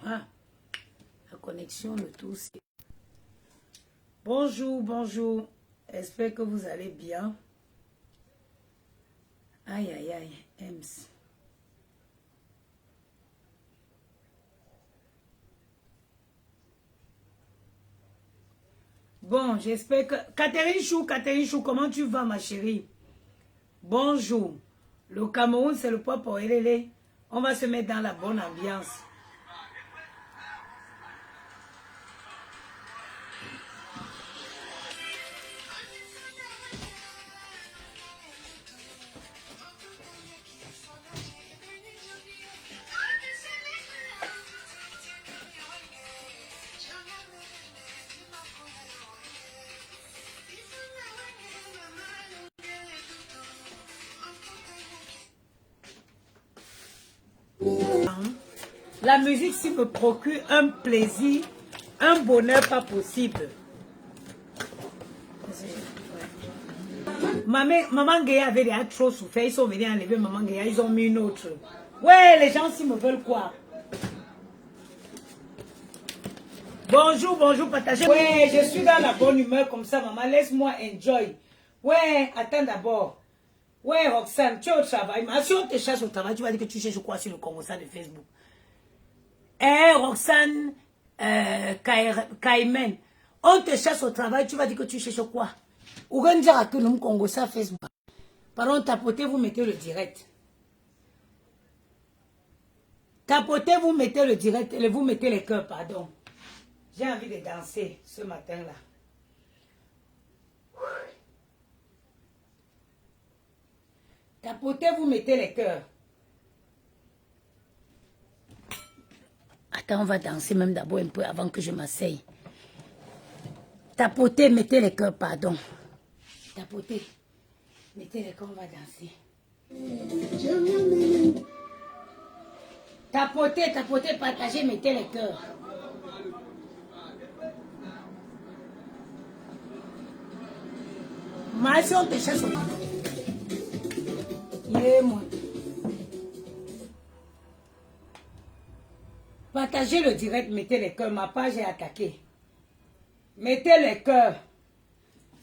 Ah, la connexion, le tout, c'est... Bonjour, bonjour. J'espère que vous allez bien. Aïe, aïe, aïe, Ems. Bon, j'espère que... Catherine Chou, comment tu vas, ma chérie? Bonjour. Le Cameroun, c'est le peuple Elele. On va se mettre dans la bonne ambiance. La musique, s'il me procure un plaisir, un bonheur pas possible. Maman Guéa avait déjà trop souffert. Ils sont venus enlever Maman Guéa. Ils ont mis une autre. Ouais, les gens, s'ils me veulent quoi? Bonjour, bonjour, partagez. Ouais, je suis dans la bonne humeur comme ça, maman. Laisse-moi enjoy. Ouais, attends d'abord. Ouais, Roxane, tu es au travail. Mais si on te cherche au travail, tu vas dire que tu cherches quoi sur le conversation de Facebook? Eh, Roxane, Kaimen, on te cherche au travail, tu vas dire que tu cherches quoi? Ou bien dire que nous Congo ça Facebook. Pardon, tapotez, vous mettez le direct. Tapotez, vous mettez le direct et vous mettez les cœurs, pardon. J'ai envie de danser ce matin-là. Tapotez, vous mettez les cœurs. Attends, on va danser même d'abord un peu avant que je m'asseye. Tapotez, mettez les cœurs, pardon. Tapotez, mettez les cœurs, on va danser. Tapotez, tapotez, partagez, mettez les cœurs. Ma si on te cherche. Yeah, moi. Partagez le direct, mettez les cœurs. Ma page est attaquée. Mettez les cœurs.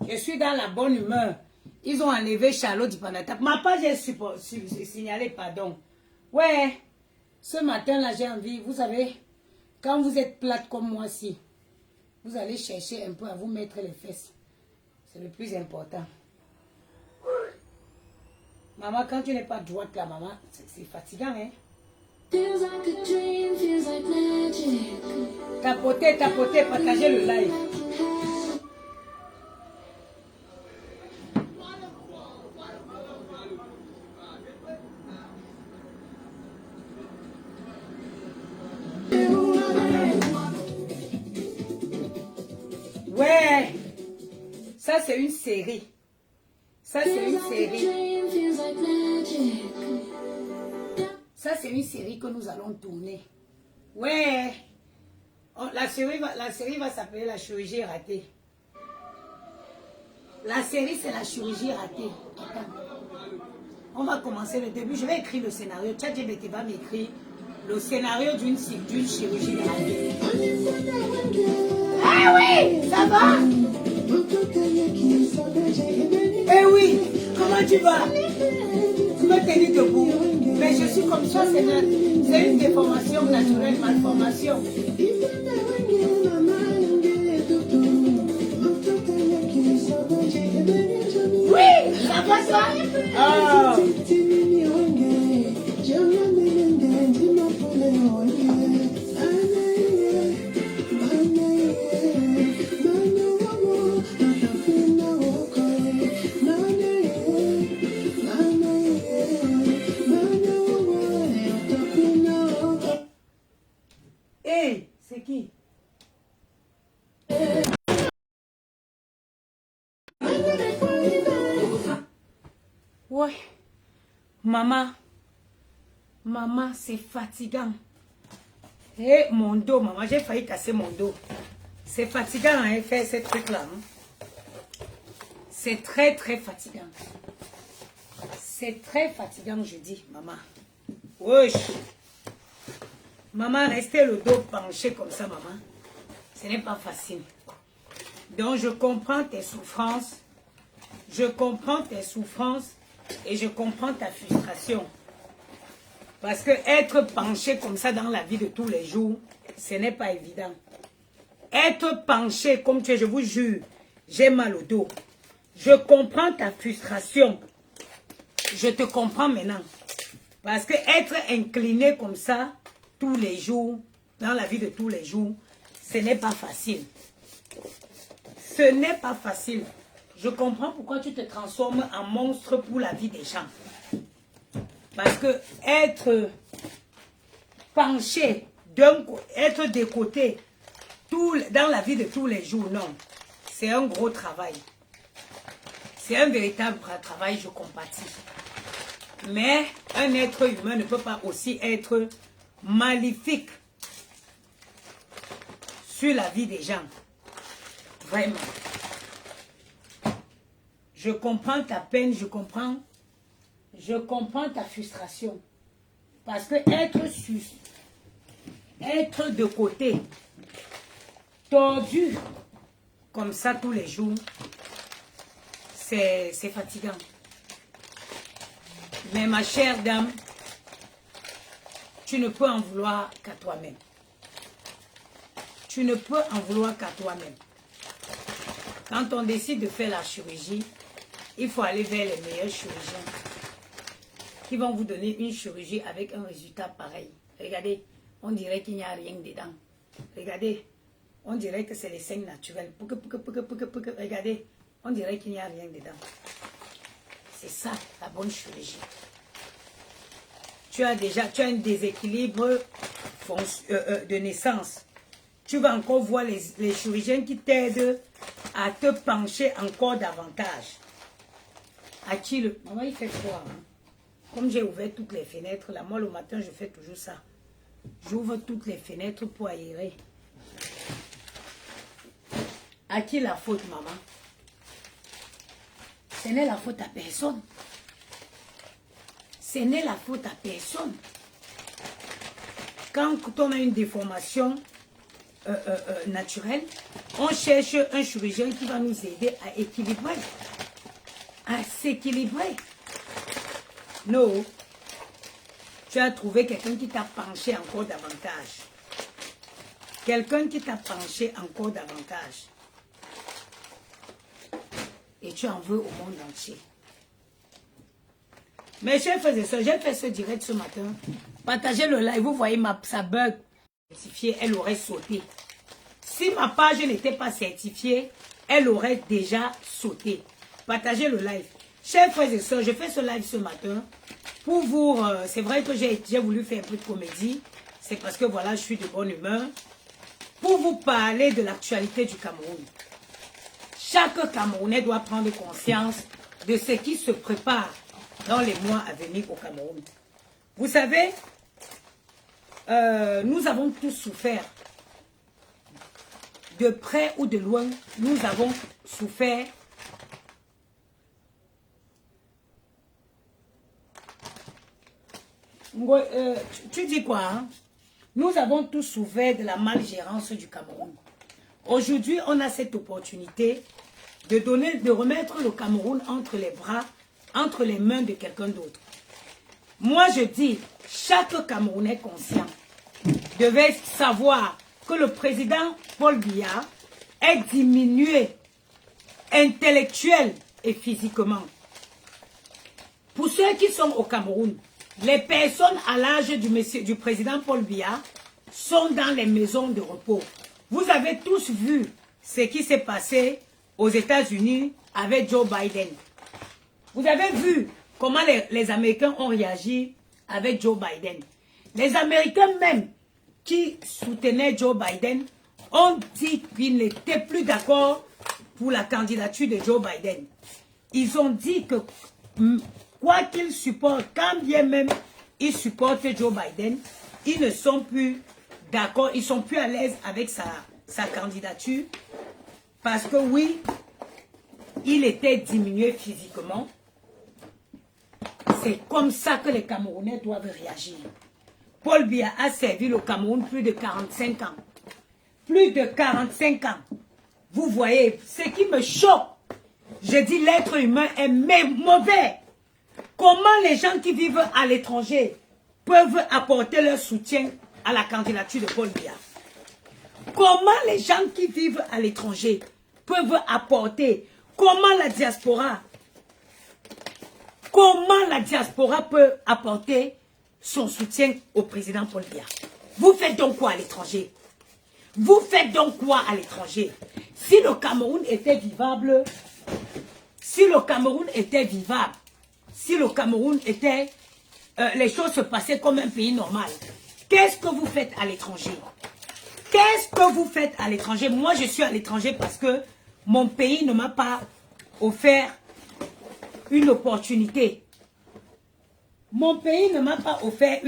Je suis dans la bonne humeur. Ils ont enlevé Charlotte du Panatap. Ma page est signalée, pardon. Ouais. Ce matin-là, j'ai envie, vous savez, quand vous êtes plate comme moi, si, vous allez chercher un peu à vous mettre les fesses. C'est le plus important. Maman, quand tu n'es pas droite là, maman, c'est fatigant, hein? Tapotez, tapotez, partagez le live. Ouais, ça c'est une série. Ça c'est une série. Ça c'est une série que nous allons tourner. Ouais. Oh, la série va s'appeler La chirurgie ratée. La série c'est La chirurgie ratée. Attends. On va commencer le début. Je vais écrire le scénario. ChatGPT va m'écrire le scénario d'une chirurgie de la vie. Ah oui, ça va? Eh oui, comment tu vas? Tu me tenir debout. Mais je suis comme ça, c'est une déformation naturelle, malformation. Oui, ça va toi? Oh. Hey, c'est qui? Ouais, maman, c'est fatigant. Et mon dos, maman, j'ai failli casser mon dos. C'est fatigant à faire ces trucs-là. Hein? C'est très, très fatigant. C'est très fatigant, je dis, maman. Wesh. Maman, rester le dos penché comme ça, maman. Ce n'est pas facile. Donc, je comprends tes souffrances. Je comprends tes souffrances. Et je comprends ta frustration. Parce que être penché comme ça dans la vie de tous les jours, ce n'est pas évident. Être penché comme tu es, je vous jure, j'ai mal au dos. Je comprends ta frustration. Je te comprends maintenant. Parce que être incliné comme ça, tous les jours, dans la vie de tous les jours, ce n'est pas facile. Ce n'est pas facile. Je comprends pourquoi tu te transformes en monstre pour la vie des gens. Parce que être penché, être de côté, dans la vie de tous les jours, non. C'est un gros travail. C'est un véritable travail, je compatis. Mais un être humain ne peut pas aussi être maléfique sur la vie des gens. Vraiment. Je comprends ta peine, je comprends ta frustration. Parce que être de côté, tordu, comme ça tous les jours, c'est fatigant. Mais ma chère dame, tu ne peux en vouloir qu'à toi-même. Tu ne peux en vouloir qu'à toi-même. Quand on décide de faire la chirurgie, il faut aller vers les meilleurs chirurgiens qui vont vous donner une chirurgie avec un résultat pareil. Regardez, on dirait qu'il n'y a rien dedans. Regardez, on dirait que c'est les seins naturels. Regardez, on dirait qu'il n'y a rien dedans. C'est ça, la bonne chirurgie. Tu as un déséquilibre de naissance. Tu vas encore voir les chirurgiens qui t'aident à te pencher encore davantage. Maman, il fait froid. Hein? Comme j'ai ouvert toutes les fenêtres, là, moi le matin, je fais toujours ça. J'ouvre toutes les fenêtres pour aérer. À qui la faute, maman? Ce n'est la faute à personne. Ce n'est la faute à personne. Quand on a une déformation naturelle, on cherche un chirurgien qui va nous aider à équilibrer. À s'équilibrer. Non. Tu as trouvé quelqu'un qui t'a penché encore davantage. Quelqu'un qui t'a penché encore davantage. Et tu en veux au monde entier. Mes chers frères et sœurs, j'ai fait ce direct ce matin. Partagez le live. Vous voyez sa bug certifiée, elle aurait sauté. Si ma page n'était pas certifiée, elle aurait déjà sauté. Partagez le live. Chers frères et sœurs, je fais ce live ce matin pour vous... c'est vrai que j'ai voulu faire un peu de comédie. C'est parce que voilà, je suis de bonne humeur. Pour vous parler de l'actualité du Cameroun. Chaque Camerounais doit prendre conscience de ce qui se prépare dans les mois à venir au Cameroun. Vous savez, nous avons tous souffert. De près ou de loin, nous avons souffert Tu dis quoi hein? Nous avons tous souffert de la malgérance du Cameroun. Aujourd'hui, on a cette opportunité de remettre le Cameroun entre les bras, entre les mains de quelqu'un d'autre. Moi, je dis, chaque Camerounais conscient devait savoir que le président Paul Biya est diminué intellectuel et physiquement. Pour ceux qui sont au Cameroun, les personnes à l'âge du président Paul Biya sont dans les maisons de repos. Vous avez tous vu ce qui s'est passé aux États-Unis avec Joe Biden. Vous avez vu comment les Américains ont réagi avec Joe Biden. Les Américains même qui soutenaient Joe Biden ont dit qu'ils n'étaient plus d'accord pour la candidature de Joe Biden. Ils ont dit que quoi qu'ils supportent, quand bien même ils supportent Joe Biden, ils ne sont plus d'accord, ils sont plus à l'aise avec sa candidature parce que oui, il était diminué physiquement. C'est comme ça que les Camerounais doivent réagir. Paul Biya a servi le Cameroun plus de 45 ans. Plus de 45 ans. Vous voyez, ce qui me choque, je dis l'être humain est mauvais. Comment les gens qui vivent à l'étranger peuvent apporter leur soutien à la candidature de Paul Biya? Comment les gens qui vivent à l'étranger peuvent apporter? Comment la diaspora peut apporter son soutien au président Paul Biya? Vous faites donc quoi à l'étranger? Vous faites donc quoi à l'étranger? Si le Cameroun était vivable, si le Cameroun était, les choses se passaient comme un pays normal, qu'est-ce que vous faites à l'étranger? Qu'est-ce que vous faites à l'étranger? Moi, je suis à l'étranger parce que mon pays ne m'a pas offert une opportunité. Mon pays ne m'a pas offert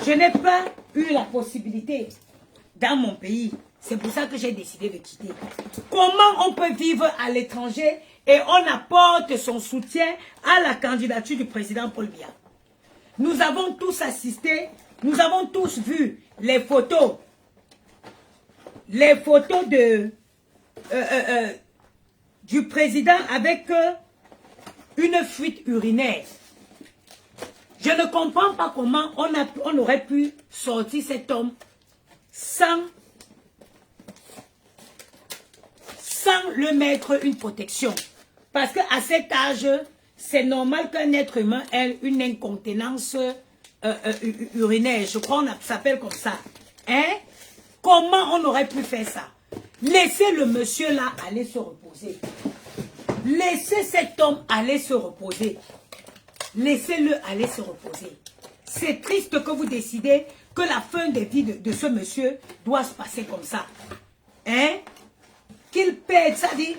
je n'ai pas eu la possibilité dans mon pays. C'est pour ça que j'ai décidé de quitter. Comment on peut vivre à l'étranger et on apporte son soutien à la candidature du président Paul Biya? Nous avons tous assisté, nous avons tous vu les photos du président avec une fuite urinaire. Je ne comprends pas comment on aurait pu sortir cet homme sans lui mettre une protection. Parce qu'à cet âge, c'est normal qu'un être humain ait une incontinence urinaire. Je crois qu'on s'appelle comme ça. Hein? Comment on aurait pu faire ça? Laissez le monsieur là aller se reposer. Laissez cet homme aller se reposer. Laissez-le aller se reposer. C'est triste que vous décidez que la fin de vie de ce monsieur doit se passer comme ça. Hein? Qu'il pète, ça dit.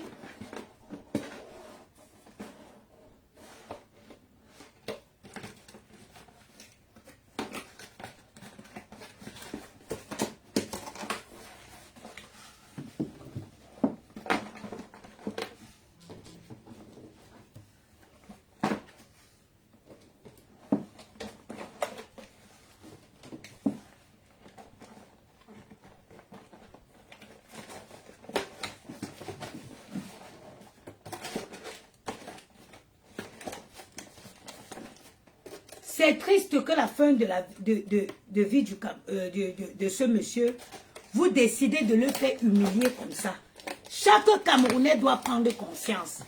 C'est triste que la fin de vie de ce monsieur, vous décidez de le faire humilier comme ça. Chaque Camerounais doit prendre conscience.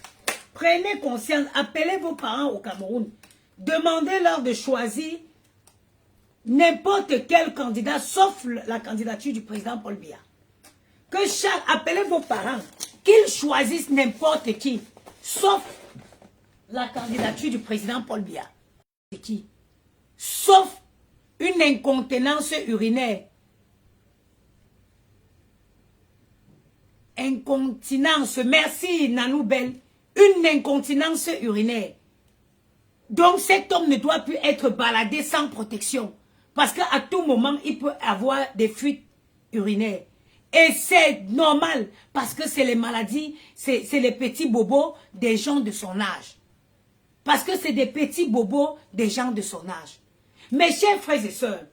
Prenez conscience, appelez vos parents au Cameroun. Demandez-leur de choisir n'importe quel candidat, sauf la candidature du président Paul Biya. Appelez vos parents, qu'ils choisissent n'importe qui, sauf la candidature du président Paul Biya. C'est qui? Sauf une incontinence urinaire. Incontinence, merci Nanou Belle. Une incontinence urinaire. Donc cet homme ne doit plus être baladé sans protection. Parce qu'à tout moment, il peut avoir des fuites urinaires. Et c'est normal, parce que c'est les maladies, c'est les petits bobos des gens de son âge. Parce que c'est des petits bobos des gens de son âge. Mes chers frères et sœurs,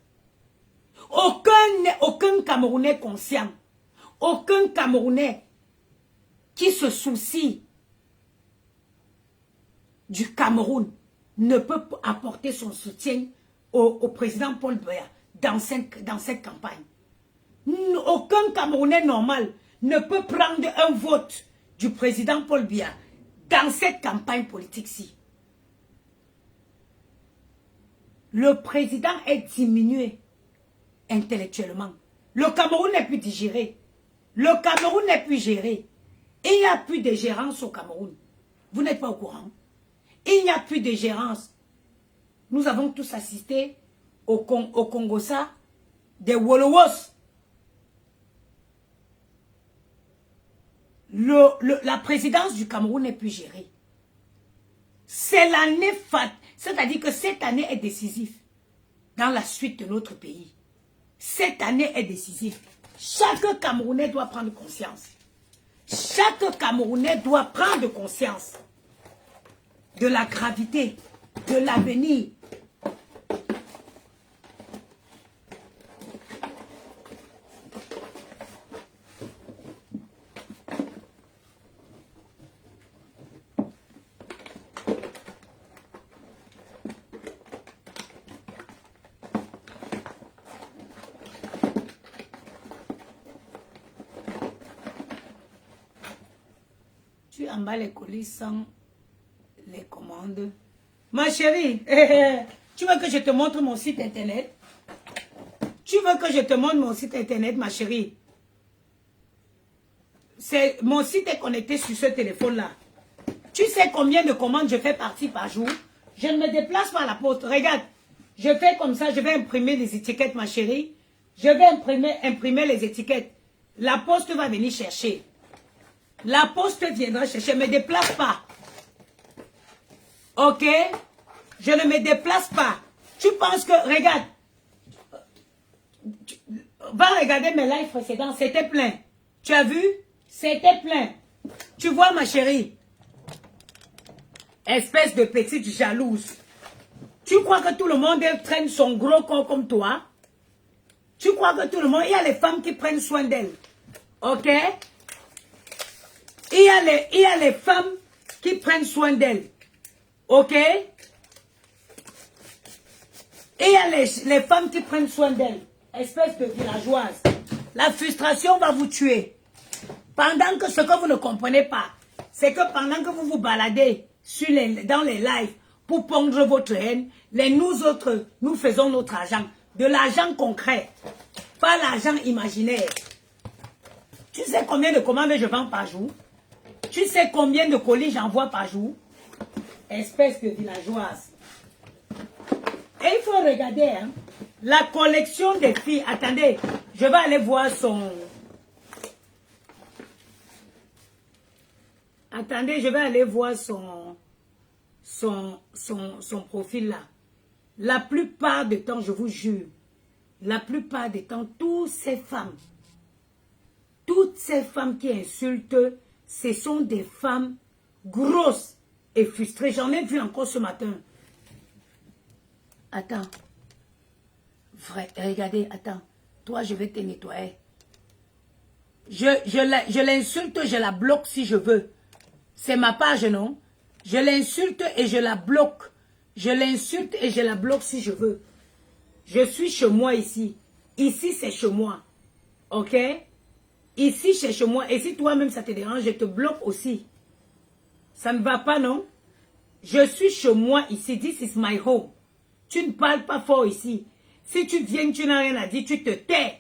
aucun Camerounais conscient, aucun Camerounais qui se soucie du Cameroun ne peut apporter son soutien au président Paul Biya dans cette campagne. Aucun Camerounais normal ne peut prendre un vote du président Paul Biya dans cette campagne politique-ci. Le président est diminué intellectuellement. Le Cameroun n'est plus digéré. Le Cameroun n'est plus géré. Il n'y a plus de gérance au Cameroun. Vous n'êtes pas au courant. Il n'y a plus de gérance. Nous avons tous assisté au Congossa des Wolowos. La présidence du Cameroun n'est plus gérée. C'est l'année c'est-à-dire que cette année est décisive dans la suite de notre pays. Cette année est décisive. Chaque Camerounais doit prendre conscience. Chaque Camerounais doit prendre conscience de la gravité, de l'avenir. Tu emballes les colis sans les commandes. Ma chérie, tu veux que je te montre mon site internet? Tu veux que je te montre mon site internet, ma chérie? Mon site est connecté sur ce téléphone-là. Tu sais combien de commandes je fais partie par jour? Je ne me déplace pas à la poste. Regarde, je fais comme ça, je vais imprimer les étiquettes, ma chérie. Je vais imprimer les étiquettes. La poste va venir chercher. La poste viendra chercher. Je ne me déplace pas. Ok? Je ne me déplace pas. Tu penses que... Regarde. Va regarder mes lives précédents. C'était plein. Tu as vu? C'était plein. Tu vois, ma chérie? Espèce de petite jalouse. Tu crois que tout le monde traîne son gros corps comme toi? Tu crois que tout le monde... Il y a les femmes qui prennent soin d'elles. Ok? Il y a les femmes qui prennent soin d'elles. Ok? Et il y a les femmes qui prennent soin d'elles. Espèce de villageoise. La frustration va vous tuer. Pendant que ce que vous ne comprenez pas, c'est que pendant que vous vous baladez dans les lives pour pondre votre haine, nous autres, nous faisons notre argent. De l'argent concret. Pas l'argent imaginaire. Tu sais combien de commandes je vends par jour? Tu sais combien de colis j'envoie par jour? Espèce de villageoise. Et il faut regarder, hein, la collection des filles. Attendez, je vais aller voir son... Attendez, je vais aller voir son profil là. La plupart du temps, je vous jure, la plupart du temps, toutes ces femmes qui insultent, ce sont des femmes grosses et frustrées. J'en ai vu encore ce matin. Attends. Vrai, regardez, attends. Toi, je vais te nettoyer. Je l'insulte, je la bloque si je veux. C'est ma page, non? Je l'insulte et je la bloque. Je l'insulte et je la bloque si je veux. Je suis chez moi ici. Ici, c'est chez moi. Ok? Ici, c'est chez moi. Et si toi-même, ça te dérange, je te bloque aussi. Ça ne va pas, non? Je suis chez moi ici. This is my home. Tu ne parles pas fort ici. Si tu viens, tu n'as rien à dire, tu te tais.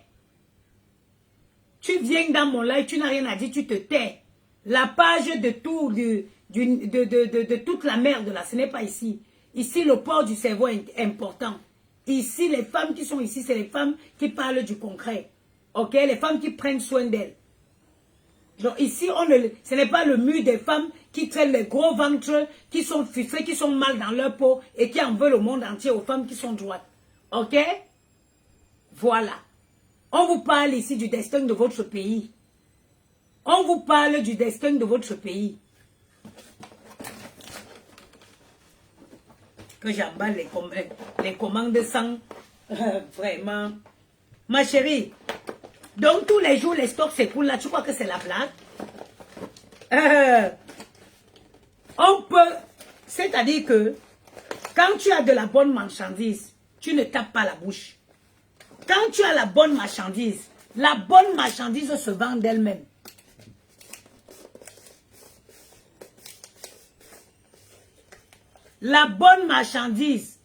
Tu viens dans mon live, tu n'as rien à dire, tu te tais. La page de tout, de toute la merde là, ce n'est pas ici. Ici, le port du cerveau est important. Ici, les femmes qui sont ici, c'est les femmes qui parlent du concret. Ok? Les femmes qui prennent soin d'elles. Donc ici, ce n'est pas le mur des femmes qui traînent les gros ventres, qui sont frustrées, qui sont mal dans leur peau et qui en veulent au monde entier aux femmes qui sont droites. Ok? Voilà. On vous parle ici du destin de votre pays. On vous parle du destin de votre pays. que j'emballe les commandes sans vraiment. Ma chérie, donc tous les jours les stocks s'écoulent là, tu crois que c'est la blague? On peut, c'est-à-dire que quand tu as de la bonne marchandise, tu ne tapes pas la bouche. Quand tu as la bonne marchandise se vend d'elle-même. La bonne marchandise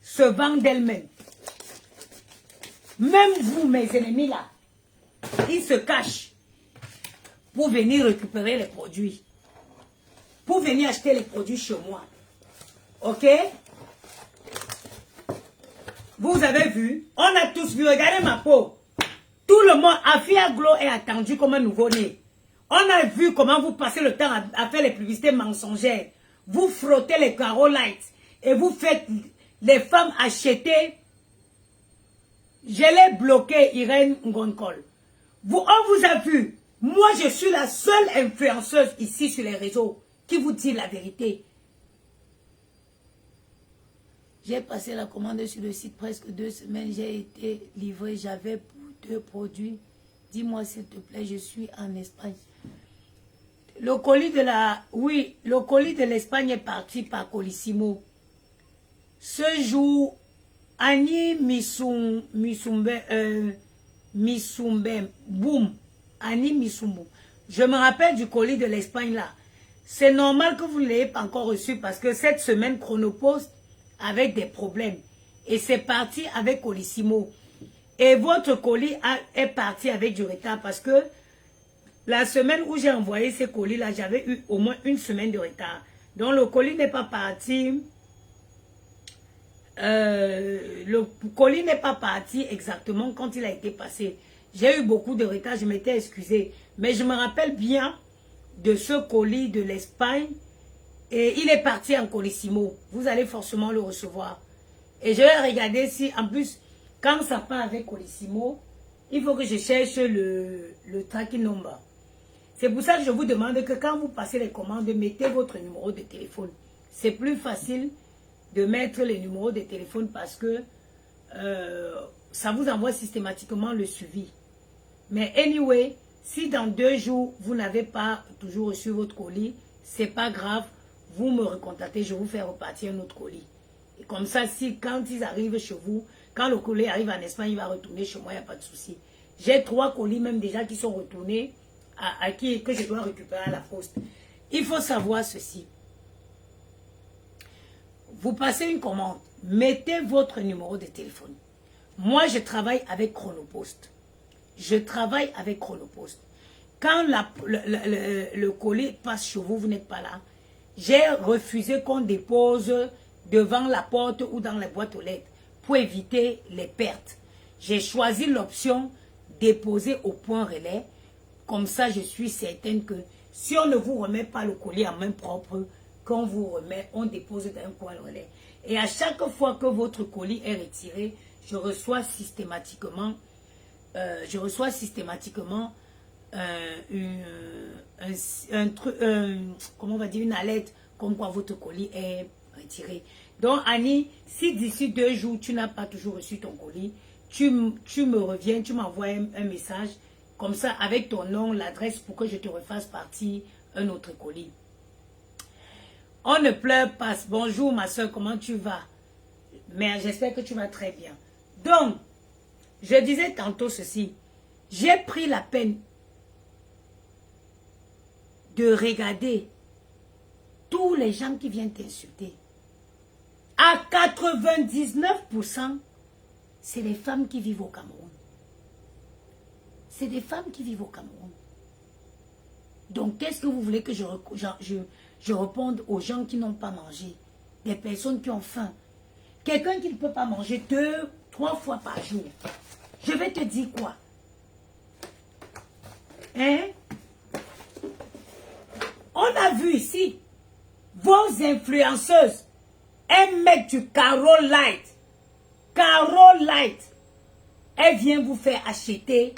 se vend d'elle-même. Même vous, mes ennemis là, ils se cachent pour venir récupérer les produits. Pour venir acheter les produits chez moi. Ok? Vous avez vu? On a tous vu. Regardez ma peau. Tout le monde, Afia Glow est attendu comme un nouveau-né. On a vu comment vous passez le temps à faire les publicités mensongères. Vous frottez les carreaux light. Et vous faites les femmes acheter. Je l'ai bloqué, Irène Ngonkol. On vous a vu. Moi, je suis la seule influenceuse ici sur les réseaux qui vous dit la vérité. J'ai passé la commande sur le site presque 2 semaines. J'ai été livré. J'avais pour 2 produits. Dis-moi s'il te plaît, je suis en Espagne. Le colis de la... Oui, le colis de l'Espagne est parti par Colissimo. Ce jour, Annie Misumbe, boum. Annie Misumbu. Je me rappelle du colis de l'Espagne là. C'est normal que vous ne l'ayez pas encore reçu parce que cette semaine, Chronopost avec des problèmes. Et c'est parti avec Colissimo. Et votre colis est parti avec du retard parce que la semaine où j'ai envoyé ces colis-là, j'avais eu au moins 1 semaine de retard. Donc le colis n'est pas parti. Le colis n'est pas parti exactement quand il a été passé. J'ai eu beaucoup de retard, je m'étais excusée. Mais je me rappelle bien de ce colis de l'Espagne. Et il est parti en Colissimo. Vous allez forcément le recevoir. Et je vais regarder si, en plus, quand ça part avec Colissimo, il faut que je cherche le tracking number. C'est pour ça que je vous demande que quand vous passez les commandes, mettez votre numéro de téléphone. C'est plus facile de mettre les numéros de téléphone parce que ça vous envoie systématiquement le suivi. Mais anyway, si dans 2 jours, vous n'avez pas toujours reçu votre colis, c'est pas grave. Vous me recontactez, je vous fais repartir un autre colis. Et comme ça, si quand ils arrivent chez vous, quand le colis arrive en Espagne, il va retourner chez moi, il n'y a pas de souci. J'ai 3 colis même déjà qui sont retournés, que je dois récupérer à la poste. Il faut savoir ceci. Vous passez une commande, mettez votre numéro de téléphone. Moi, je travaille avec Chronopost. Je travaille avec Chronopost. Quand le colis passe chez vous, vous n'êtes pas là. J'ai refusé qu'on dépose devant la porte ou dans les boîtes aux lettres pour éviter les pertes. J'ai choisi l'option déposer au point relais. Comme ça, je suis certaine que si on ne vous remet pas le colis en main propre, quand on vous remet, on dépose dans un point relais. Et à chaque fois que votre colis est retiré, je reçois systématiquement comment on va dire, une alerte comme quoi votre colis est retiré. Donc Annie, si d'ici 2 jours tu n'as pas toujours reçu ton colis, tu me reviens, tu m'envoies un message comme ça avec ton nom, l'adresse pour que je te refasse partir un autre colis. On ne pleure pas. Bonjour ma soeur, comment tu vas? Mais j'espère que tu vas très bien. Donc, je disais tantôt ceci. J'ai pris la peine de regarder tous les gens qui viennent t'insulter. À 99%, c'est les femmes qui vivent au Cameroun. C'est des femmes qui vivent au Cameroun. Donc, qu'est-ce que vous voulez que je réponde aux gens qui n'ont pas mangé? Des personnes qui ont faim. Quelqu'un qui ne peut pas manger 2, 3 fois par jour. Je vais te dire quoi? Hein? On a vu ici vos influenceuses. Elles mettent du Carol Light. Carol Light. Elle vient vous faire acheter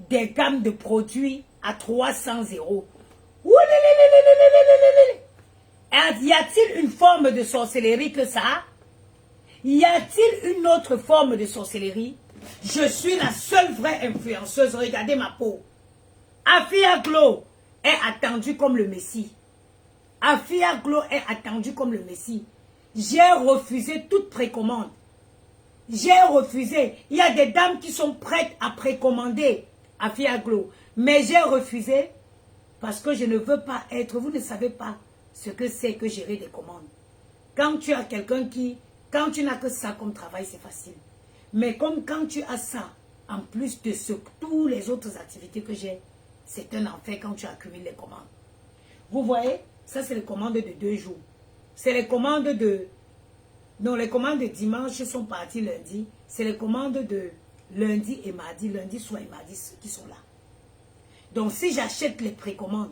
des gammes de produits à 300 €. Y a-t-il une forme de sorcellerie que ça? Y a-t-il une autre forme de sorcellerie? Je suis la seule vraie influenceuse. Regardez ma peau. Afia Glow est attendue comme le Messie. Afia Glow est attendue comme le Messie. J'ai refusé toute précommande. J'ai refusé. Il y a des dames qui sont prêtes à précommander Afia Glow. Mais j'ai refusé parce que je ne veux pas être... Vous ne savez pas ce que c'est que gérer des commandes. Quand tu as quelqu'un qui... Quand tu n'as que ça comme travail, c'est facile. Mais comme quand tu as ça, en plus de tous les autres activités que j'ai, c'est un enfer quand tu accumules les commandes. Vous voyez, ça c'est les commandes de 2 jours. C'est les commandes de... Non, les commandes de dimanche sont parties lundi. C'est les commandes de lundi et mardi. Lundi soir et mardi qui sont là. Donc si j'achète les précommandes,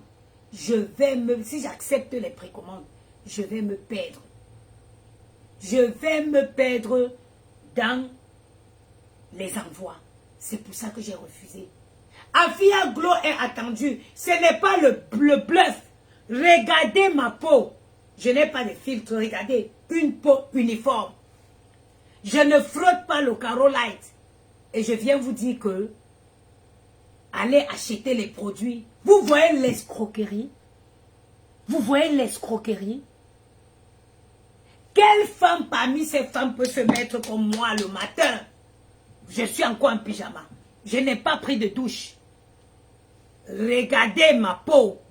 si j'accepte les précommandes, je vais me perdre. Je vais me perdre dans les envois. C'est pour ça que j'ai refusé. Afia Glow est attendu. Ce n'est pas le bluff. Regardez ma peau. Je n'ai pas de filtre. Regardez, une peau uniforme. Je ne frotte pas le Caro Light. Et je viens vous dire que allez acheter les produits. Vous voyez l'escroquerie? Vous voyez l'escroquerie? Quelle femme parmi ces femmes peut se mettre comme moi le matin? Je suis encore en pyjama. Je n'ai pas pris de douche. Regardez ma peau.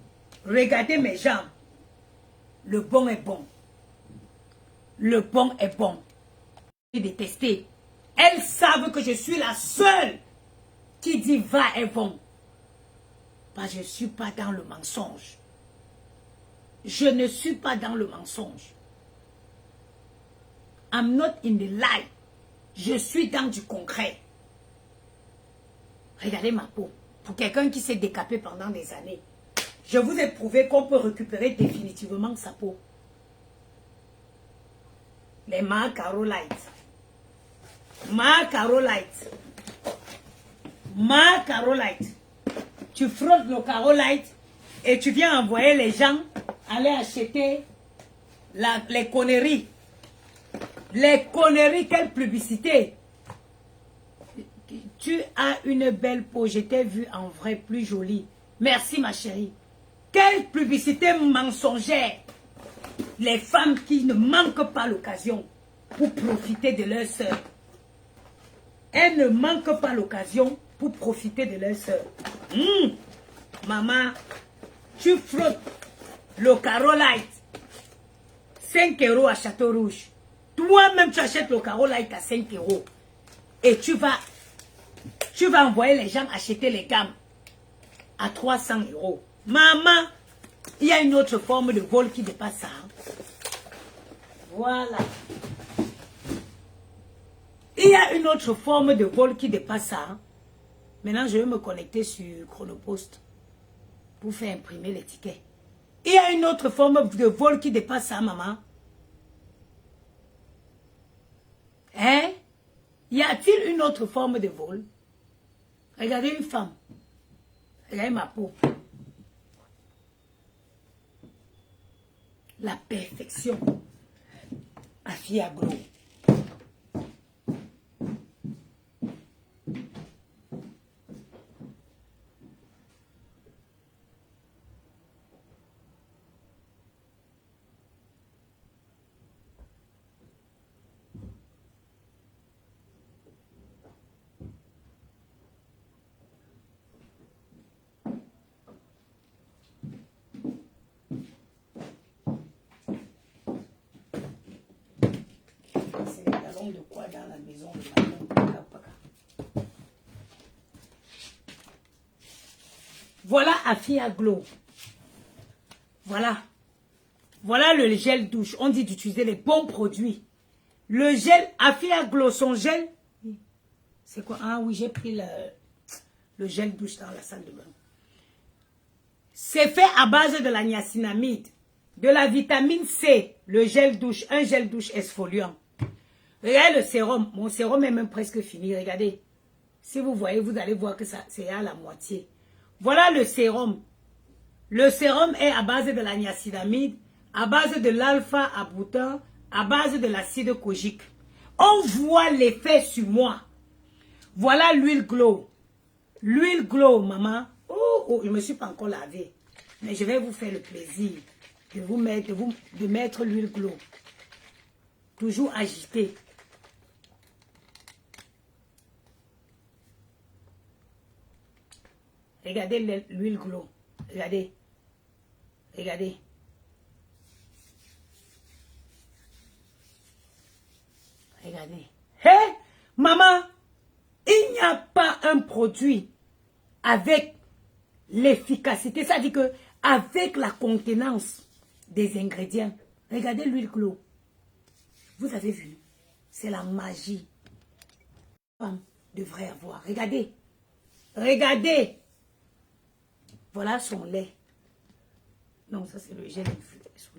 Regardez mes jambes. Le bon est bon. Le bon est bon. Je suis détestée. Elles savent que je suis la seule qui dit va est bon. Parce que je ne suis pas dans le mensonge. Je ne suis pas dans le mensonge. I'm not in the lie. Je suis dans du concret. Regardez ma peau. Pour quelqu'un qui s'est décapé pendant des années, je vous ai prouvé qu'on peut récupérer définitivement sa peau. Les marques Caro Light. Marque Caro Light. Marque Caro Light. Tu frottes le Caro Light et tu viens envoyer les gens aller acheter les conneries. Les conneries, quelle publicité. Tu as une belle peau, je t'ai vue en vrai plus jolie. Merci ma chérie. Quelle publicité mensongère. Les femmes qui ne manquent pas l'occasion pour profiter de leur sœur. Elles ne manquent pas l'occasion pour profiter de leur sœur. Maman, tu frottes le Caro Light. 5 € à Château Rouge. Toi-même, tu achètes le Caro Light à 5 €. Et tu vas envoyer les gens acheter les gammes à 300 €. Maman, il y a une autre forme de vol qui dépasse ça. Voilà. Il y a une autre forme de vol qui dépasse ça. Maintenant, je vais me connecter sur Chronopost pour faire imprimer les tickets. Il y a une autre forme de vol qui dépasse ça, maman. Hein? Y a-t-il une autre forme de vol? Regardez une femme. Regardez ma peau. La perfection. Afia Glow. De quoi dans la maison de matin. Voilà Afia Glow. Voilà. Voilà le gel douche. On dit d'utiliser les bons produits. Le gel Afia Glow, son gel. C'est quoi? Ah oui, j'ai pris le gel douche dans la salle de bain. C'est fait à base de la niacinamide, de la vitamine C, le gel douche, un gel douche exfoliant. Regardez le sérum. Mon sérum est même presque fini. Regardez. Si vous voyez, vous allez voir que c'est à la moitié. Voilà le sérum. Le sérum est à base de la niacinamide, à base de l'alpha-aboutin, à base de l'acide kojique. On voit l'effet sur moi. Voilà l'huile Glow. L'huile Glow, maman. Oh, oh, je ne me suis pas encore lavé. Mais je vais vous faire le plaisir de vous mettre, de mettre l'huile Glow. Toujours agité. Regardez l'huile Glow. Regardez. Regardez. Regardez. Hé, maman, il n'y a pas un produit avec l'efficacité, ça dit que avec la contenance des ingrédients. Regardez l'huile Glow. Vous avez vu, c'est la magie. La femme devrait avoir. Regardez. Regardez. Voilà son lait. Non, ça c'est le gel influence.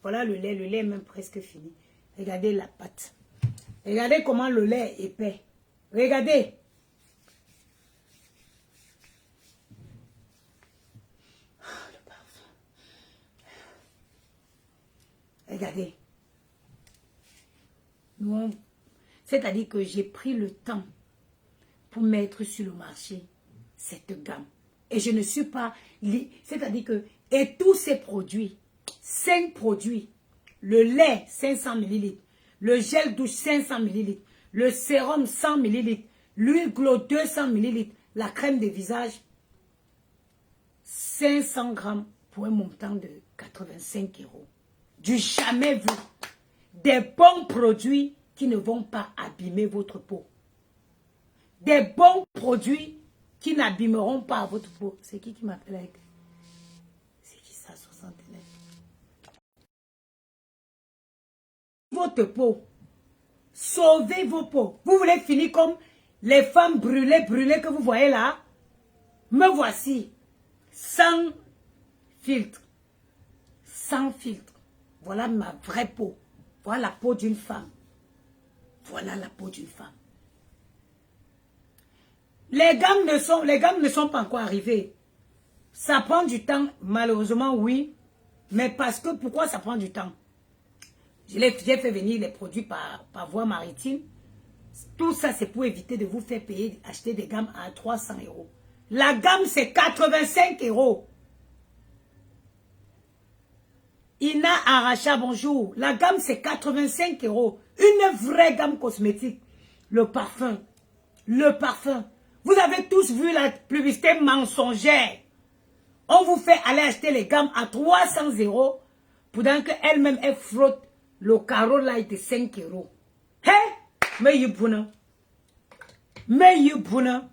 Voilà le lait est même presque fini. Regardez la pâte. Regardez comment le lait est épais. Regardez. Oh, le parfum. Regardez. C'est-à-dire que j'ai pris le temps pour mettre sur le marché cette gamme. Et je ne suis pas... C'est-à-dire que... Et tous ces produits, 5 produits, le lait 500 ml, le gel douche 500 ml, le sérum 100 ml, l'huile Glow 200 ml, la crème de visage 500 grammes pour un montant de 85 €. Du jamais vu. Des bons produits qui ne vont pas abîmer votre peau. Des bons produits qui n'abîmeront pas votre peau. C'est qui m'appelle avec... C'est qui ça, 69? Votre peau. Sauvez vos peaux. Vous voulez finir comme les femmes brûlées que vous voyez là? Me voici. Sans filtre. Sans filtre. Voilà ma vraie peau. Voilà la peau d'une femme. Voilà la peau d'une femme. Les gammes ne sont pas encore arrivées. Ça prend du temps, malheureusement, oui. Mais parce que, pourquoi ça prend du temps? J'ai fait venir les produits par voie maritime. Tout ça, c'est pour éviter de vous faire payer, acheter des gammes à 300 €. La gamme, c'est 85 €. Ina Aracha, bonjour. La gamme, c'est 85 €. Une vraie gamme cosmétique. Le parfum. Le parfum. Vous avez tous vu la publicité mensongère. On vous fait aller acheter les gammes à 300 € pendant qu'elle-même, elle frotte le carreau là de 5 €. Hé? Mais yubuna. Mais yubuna.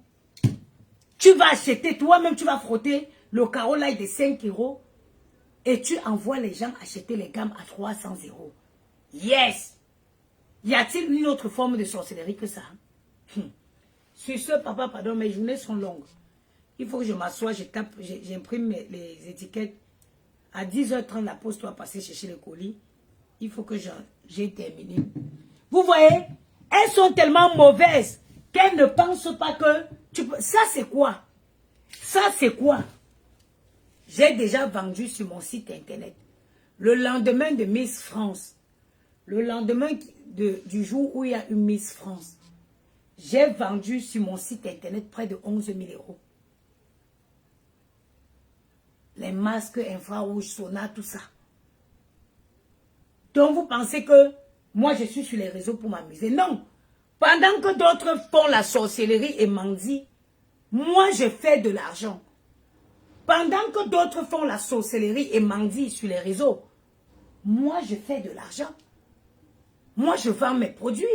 Tu vas acheter, toi-même, tu vas frotter le carreau là de 5 € et tu envoies les gens acheter les gammes à 300 €. Yes! Y a-t-il une autre forme de sorcellerie que ça? Sur ce, papa, pardon, mes journées sont longues. Il faut que je m'assoie, j'imprime les étiquettes. À 10h30, la poste doit passer chercher le colis. Il faut que j'ai terminé. Vous voyez, elles sont tellement mauvaises qu'elles ne pensent pas que... Ça, c'est quoi? Ça, c'est quoi? J'ai déjà vendu sur mon site internet. Le lendemain de Miss France, le lendemain du jour où il y a une Miss France, j'ai vendu sur mon site internet près de 11 000 €. Les masques infrarouges, Sona, tout ça. Donc vous pensez que moi je suis sur les réseaux pour m'amuser? Non. Pendant que d'autres font la sorcellerie et mendient, moi je fais de l'argent. Pendant que d'autres font la sorcellerie et mendient sur les réseaux, moi je fais de l'argent. Moi je vends mes produits.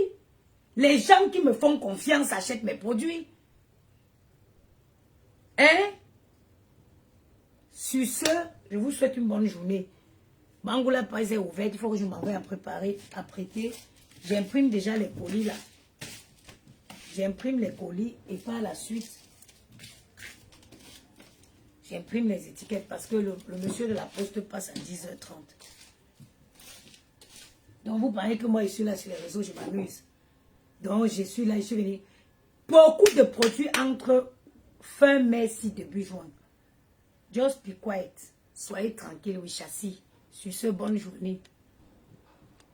Les gens qui me font confiance achètent mes produits. Hein? Sur ce, je vous souhaite une bonne journée. Bangoula Paris est ouverte, il faut que je m'envoie à préparer, à prêter. J'imprime déjà les colis là. J'imprime les colis et par la suite, j'imprime les étiquettes parce que le monsieur de la poste passe à 10h30. Donc vous parlez que moi je suis là sur les réseaux, je m'amuse. Donc je suis là, je suis venu. Beaucoup de produits entre fin mai et début juin. Just be quiet. Soyez tranquille, oui, châssis. Sur ce, bonne journée.